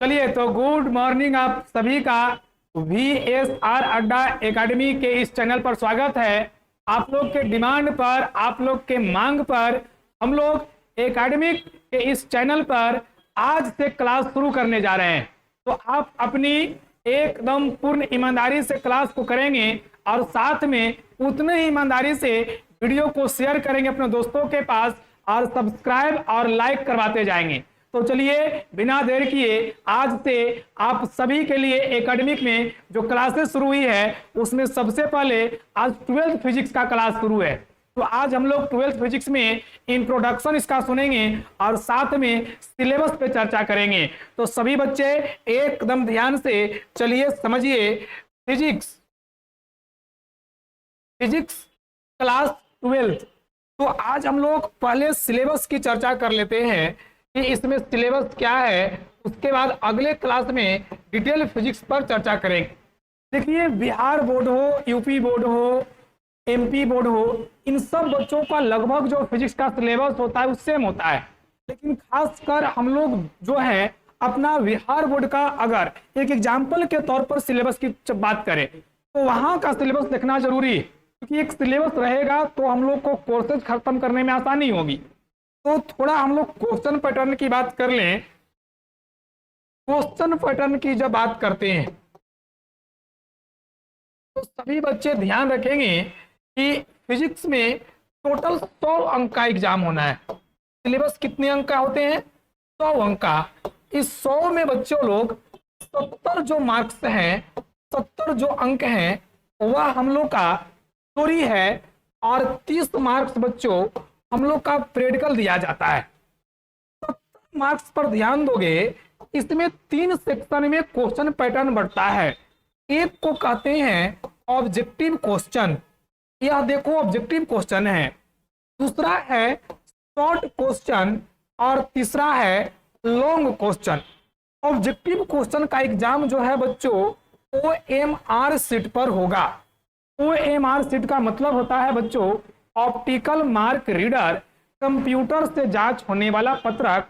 चलिए तो good morning आप सभी का VSR अड्डा एकेडमी के इस चैनल पर स्वागत है। आप लोग के डिमांड पर, आप लोग के मांग पर हम लोग एकेडमिक के इस चैनल पर आज से क्लास शुरू करने जा रहे हैं। तो आप अपनी एकदम पूर्ण ईमानदारी से क्लास को करेंगे और साथ में उतने ही ईमानदारी से वीडियो को शेयर करेंगे अपने दोस्तों के पास और सब्सक्राइब और लाइक करवाते जाएंगे। तो चलिए बिना देर किए आज से आप सभी के लिए एकेडमिक में जो क्लासेस शुरू हुई है उसमें सबसे पहले आज 12th फिजिक्स का क्लास शुरू है। तो आज हम लोग 12th फिजिक्स में इंट्रोडक्शन इसका सुनेंगे और साथ में सिलेबस पे चर्चा करेंगे। तो सभी बच्चे एकदम ध्यान से चलिए समझिए। Physics class 12th। तो आज हम लोग पहले सिलेबस की चर्चा कर लेते हैं कि इसमें सिलेबस क्या है, उसके बाद अगले क्लास में डिटेल फिजिक्स पर चर्चा करेंगे। देखिए बिहार बोर्ड हो, यूपी बोर्ड हो, MP बोर्ड हो, इन सब बच्चों का लगभग जो फिजिक्स का सिलेबस होता है वो सेम होता है। लेकिन खासकर हम लोग जो है अपना बिहार बोर्ड का अगर एक एग्जाम्पल के तौर पर सिलेबस की बात करें तो वहां का सिलेबस देखना जरूरी है, क्योंकि एक सिलेबस रहेगा तो हम लोग को कोर्सेज खत्म करने में आसानी होगी। तो थोड़ा हम लोग क्वेश्चन पैटर्न की बात कर लें। क्वेश्चन पैटर्न की जब बात करते हैं तो सभी बच्चे ध्यान रखेंगे कि फिजिक्स में टोटल 100 अंक का एग्जाम होना है। सिलेबस कितने अंक का होते हैं? 100 अंक का। इस 100 में बच्चों लोग 70 जो मार्क्स हैं, 70 जो अंक हैं वह हम लोग का थ्योरी है और 30 मार्क्स बच्चों हम लोग का प्रैक्टिकल दिया जाता है। 70 मार्क्स पर ध्यान दोगे, इसमें 3 सेक्शन में क्वेश्चन पैटर्न बढ़ता है। एक को कहते हैं ऑब्जेक्टिव क्वेश्चन, यह देखो ऑब्जेक्टिव क्वेश्चन है। दूसरा है शॉर्ट क्वेश्चन और तीसरा है लॉन्ग क्वेश्चन। ऑब्जेक्टिव क्वेश्चन का एग्जाम जो है बच्चों OMR सीट पर होगा। OMR सीट का मतलब होता है बच्चों ऑप्टिकल मार्क रीडर, कंप्यूटर से जांच होने वाला पत्रक।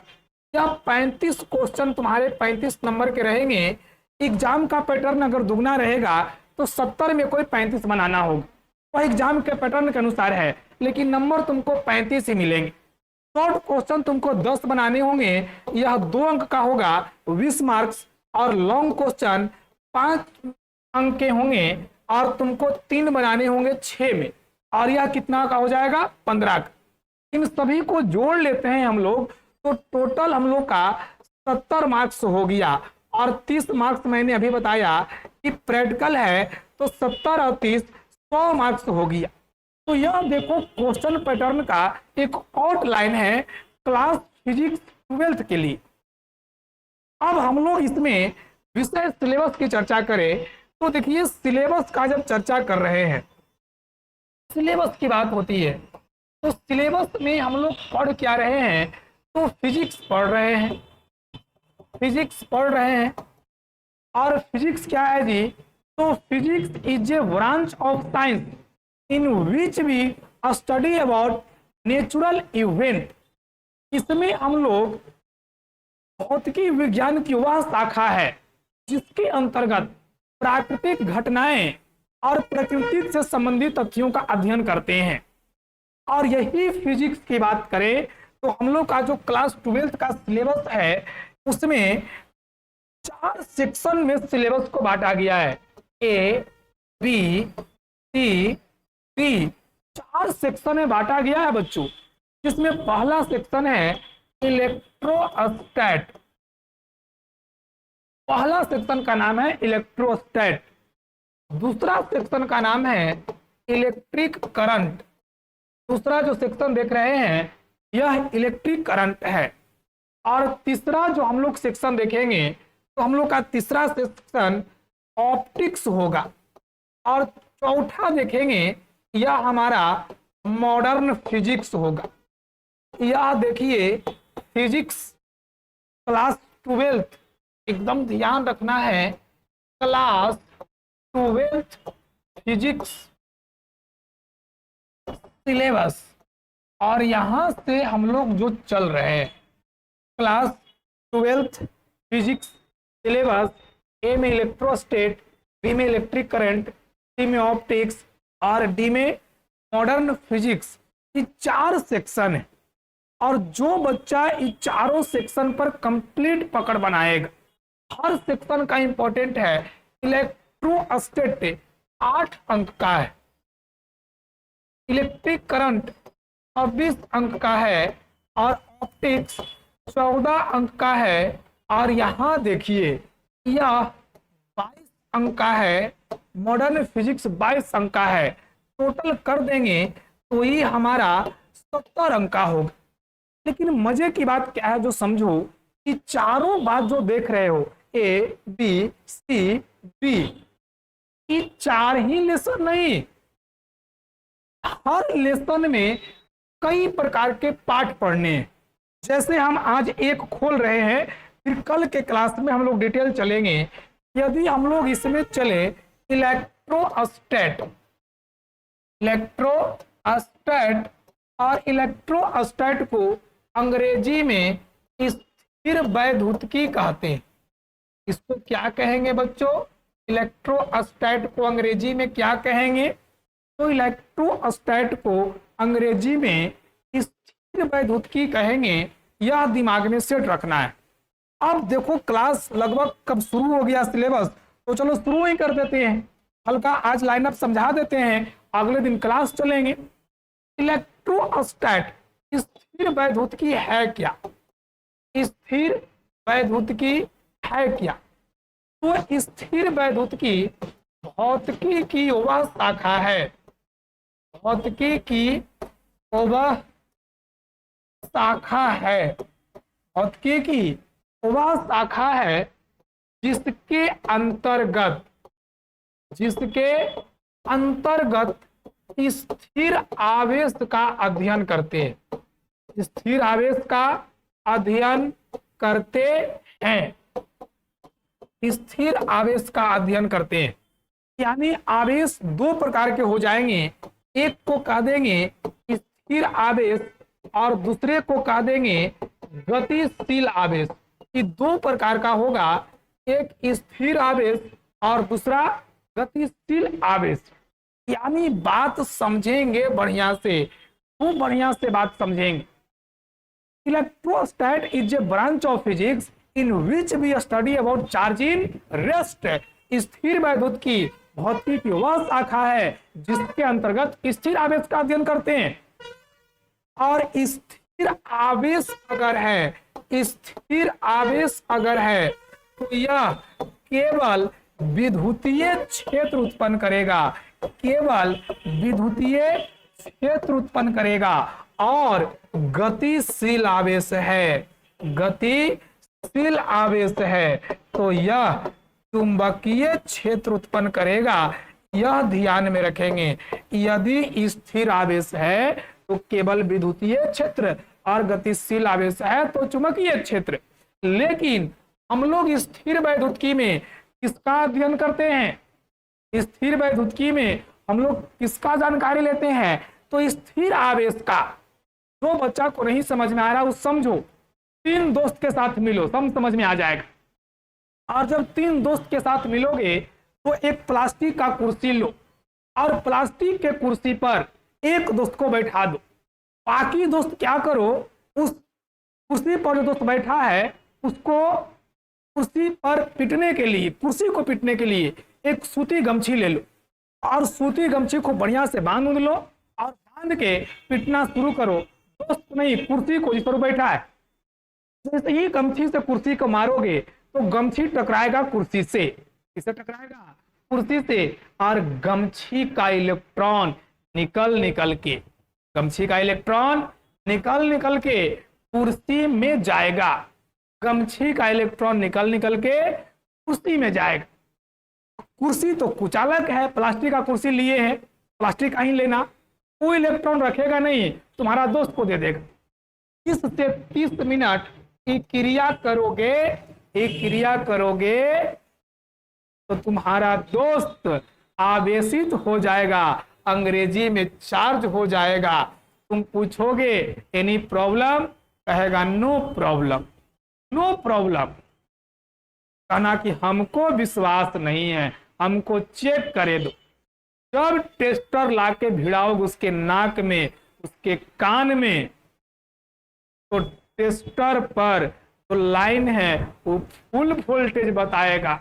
यह 35 क्वेश्चन तुम्हारे 35 नंबर के रहेंगे। एग्जाम का पैटर्न अगर दुगना रहेगा तो 70 में कोई 35 बनाना होगा, वह एग्जाम के पैटर्न के अनुसार है, लेकिन नंबर तुमको 35 ही मिलेंगे। शॉर्ट क्वेश्चन तुमको 10 बनाने होंगे, यह 2 अंक का होगा 20 मार्क्स, और लॉन्ग क्वेश्चन 5 अंक के होंगे और तुमको 3 बनाने होंगे 6 में, और यह कितना का हो जाएगा 15 का। इन सभी को जोड़ लेते हैं हम लोग तो टोटल हम लोग का 70 मार्क्स हो गया। और 30 मार्क्स मैंने अभी बताया कि प्रैक्टिकल है, तो 70 और 30 100 मार्क्स हो गया। तो यह देखो क्वेश्चन पैटर्न का एक आउटलाइन है क्लास फिजिक्स 12th के लिए। अब हम लोग इसमें विषय सिलेबस की चर्चा करें तो देखिए सिलेबस का जब चर्चा कर रहे हैं, सिलेबस की बात होती है तो सिलेबस में हम लोग पढ़ क्या रहे हैं? तो फिजिक्स पढ़ रहे हैं, और फिजिक्स क्या है जी? तो physics is a branch of science in which we study about natural event. इसमें हम लोग भौतिकी विज्ञान की वह शाखा है जिसके अंतर्गत प्राकृतिक घटनाएं और प्रकृति से संबंधित तथ्यों का अध्ययन करते हैं। और यही फिजिक्स की बात करें तो हम लोग का जो क्लास 12th का सिलेबस है उसमें 4 सेक्शन में सिलेबस को बांटा गया है। A, B, C, D 4 section में बांटा गया है बच्चों, जिसमें पहला सेक्शन है इलेक्ट्रोस्टैट। पहला सेक्शन का नाम है इलेक्ट्रोस्टैट। दूसरा सेक्शन का नाम है इलेक्ट्रिक करंट। दूसरा जो सेक्शन देख रहे हैं यह इलेक्ट्रिक करंट है। और तीसरा जो हम लोग सेक्शन देखेंगे तो हम लोग का तीसरा सेक्शन ऑप्टिक्स होगा। और चौथा देखेंगे यह हमारा मॉडर्न फिजिक्स होगा। यह देखिए फिजिक्स क्लास 12th, एकदम ध्यान रखना है, क्लास 12th फिजिक्स सिलेबस। और यहां से हम लोग जो चल रहे हैं क्लास 12th फिजिक्स सिलेबस ए में इलेक्ट्रोस्टेट, बी में इलेक्ट्रिक करंट, सी में ऑप्टिक्स और डी में मॉडर्न फिजिक्स। ये 4 सेक्शन है और जो बच्चा इन चारों सेक्शन पर कंप्लीट पकड़ बनाएगा, हर सेक्शन का इंपॉर्टेंट है। इलेक्ट्रोस्टेट 8 अंक का है, इलेक्ट्रिक करंट 26 अंक का है और ऑप्टिक्स 14 अंक का है। और यहाँ देखिए यह 22 अंक का है, मॉडर्न फिजिक्स 22 अंक का है। टोटल कर देंगे तो ये हमारा 70 अंक का होगा। लेकिन मजे की बात क्या है जो समझो कि चारों बात जो देख रहे हो ए बी सी डी, ये 4 ही लेसन नहीं, हर लेसन में कई प्रकार के पाठ पढ़ने हैं। जैसे हम आज एक खोल रहे हैं, फिर कल के क्लास में हम लोग डिटेल चलेंगे। यदि हम लोग इसमें चले इलेक्ट्रोस्टैट, इलेक्ट्रोस्टैट और इलेक्ट्रोस्टैट को अंग्रेजी में स्थिर वैद्युतिकी कहते हैं। इसको क्या कहेंगे बच्चों? इलेक्ट्रोस्टैट को अंग्रेजी में क्या कहेंगे? तो इलेक्ट्रोस्टैट को अंग्रेजी में स्थिर वैद्युतिकी कहेंगे। यह दिमाग में सेट रखना है। अब देखो क्लास लगभग कब शुरू हो गया सिलेबस, तो चलो शुरू ही कर देते हैं। हल्का आज लाइनअप समझा देते हैं, अगले दिन क्लास चलेंगे। इलेक्ट्रोस्टैट स्थिर वैद्युतिकी है क्या? स्थिर वैद्युतिकी है क्या? तो स्थिर वैद्युतिकी भौतिकी की वह शाखा है, भौतिकी की वह शाखा है, भौतिकी की वह शाखा है जिसके अंतर्गत स्थिर आवेश का अध्ययन करते हैं, स्थिर आवेश का अध्ययन करते हैं, स्थिर आवेश का अध्ययन करते हैं। यानी आवेश 2 प्रकार के हो जाएंगे, एक को कह देंगे स्थिर आवेश और दूसरे को कह देंगे गतिशील आवेश। ये 2 प्रकार का होगा, एक स्थिर आवेश और दूसरा गतिशील आवेश। यानी बात समझेंगे बढ़िया से, खूब बढ़िया से बात समझेंगे। Electrostatics is a branch of physics in which we study about charge in rest. स्थिर वैद्युतिकी भौतिकी की वह शाखा है जिसके अंतर्गत स्थिर आवेश का अध्ययन करते हैं। और स्थिर आवेश अगर है, स्थिर आवेश अगर है तो यह केवल विद्युतीय क्षेत्र उत्पन्न करेगा, केवल विद्युतीय क्षेत्र उत्पन्न करेगा। और गतिशील आवेश है, गतिशील आवेश है तो यह चुंबकीय क्षेत्र उत्पन्न करेगा। यह ध्यान में रखेंगे। यदि स्थिर आवेश है तो केवल विद्युतीय क्षेत्र और गतिशील आवेश है तो चुंबकीय क्षेत्र। लेकिन हम लोग स्थिर वैद्युतिकी में किसका अध्ययन करते हैं? स्थिर वैद्युतिकी में हम लोग किसका जानकारी लेते हैं? तो स्थिर आवेश का। जो बच्चा को नहीं समझ में आ रहा वो समझो, 3 दोस्त के साथ मिलो, सब समझ में आ जाएगा। और जब 3 दोस्त के साथ मिलोगे तो एक प्लास्टिक का कुर्सी लो और प्लास्टिक के कुर्सी पर एक दोस्त को बैठा दो। बाकी दोस्त क्या करो, उस कुर्सी पर जो दोस्त बैठा है उसको कुर्सी पर पिटने के लिए, कुर्सी को पिटने के लिए एक सूती गमछी ले लो और सूती गमछी को बढ़िया से बांध लो और बांध के पिटना शुरू करो। दोस्त नहीं, कुर्सी को जिस पर बैठा है। जैसे ही गमछी से कुर्सी को मारोगे तो गमछी टकराएगा कुर्सी से। किससे टकराएगा? कुर्सी से। और गमछी का इलेक्ट्रॉन निकल के, गमछी का इलेक्ट्रॉन निकल के कुर्सी में जाएगा। गमछी का इलेक्ट्रॉन निकल के कुर्सी में जाएगा। कुर्सी तो कुचालक है, प्लास्टिक का कुर्सी लिए है, प्लास्टिक का ही लेना, कोई इलेक्ट्रॉन रखेगा नहीं, तुम्हारा दोस्त को दे देगा। 30 से 30 मिनट की क्रिया करोगे तो तुम्हारा दोस्त आवेशित हो जाएगा, अंग्रेजी में चार्ज हो जाएगा। तुम पूछोगे एनी प्रॉब्लम, कहेगा नो प्रॉब्लम, नो प्रॉब्लम। कहना कि हमको विश्वास नहीं है, हमको चेक करे दो। जब टेस्टर लाके भिड़ाओगे उसके नाक में, उसके कान में, तो टेस्टर पर जो लाइन है वो फुल वोल्टेज बताएगा।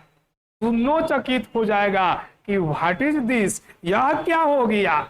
दोनों चकित हो जाएगा कि व्हाट इज दिस, यह क्या हो गया।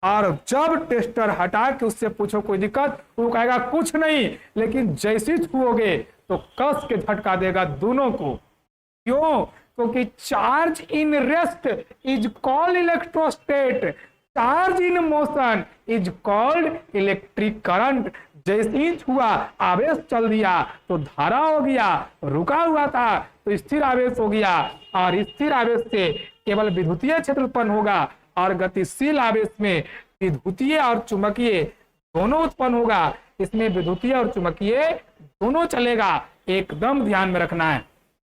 और जब टेस्टर हटा के उससे पूछो कोई दिक्कत, वो कहेगा कुछ नहीं, लेकिन जैसे छुओगे तो कस के झटका देगा दोनों को। क्यों? क्योंकि charge in rest is called इलेक्ट्रोस्टेट, charge in motion is called electric current. जैसे ही छुआ, आवेश चल दिया तो धारा हो गया, रुका हुआ था तो स्थिर आवेश हो गया, और स्थिर आवेश से केवल विद्युतीय क्षेत्र उत्पन्न होगा, और गतिशील आवेश में विद्युतीय और चुंबकीय दोनों उत्पन्न होगा। इसमें विद्युतीय और चुंबकीय दोनों चलेगा, एकदम ध्यान में रखना है।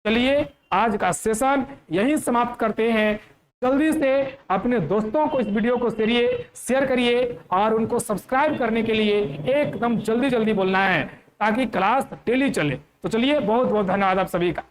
चलिए आज का सेशन यहीं समाप्त करते हैं। जल्दी से अपने दोस्तों को इस वीडियो को शेयर करिए और उनको सब्सक्राइब करने के लिए एकदम जल्दी बोलना है, ताकि क्लास डेली चले। तो चलिए, बहुत बहुत धन्यवाद आप सभी का।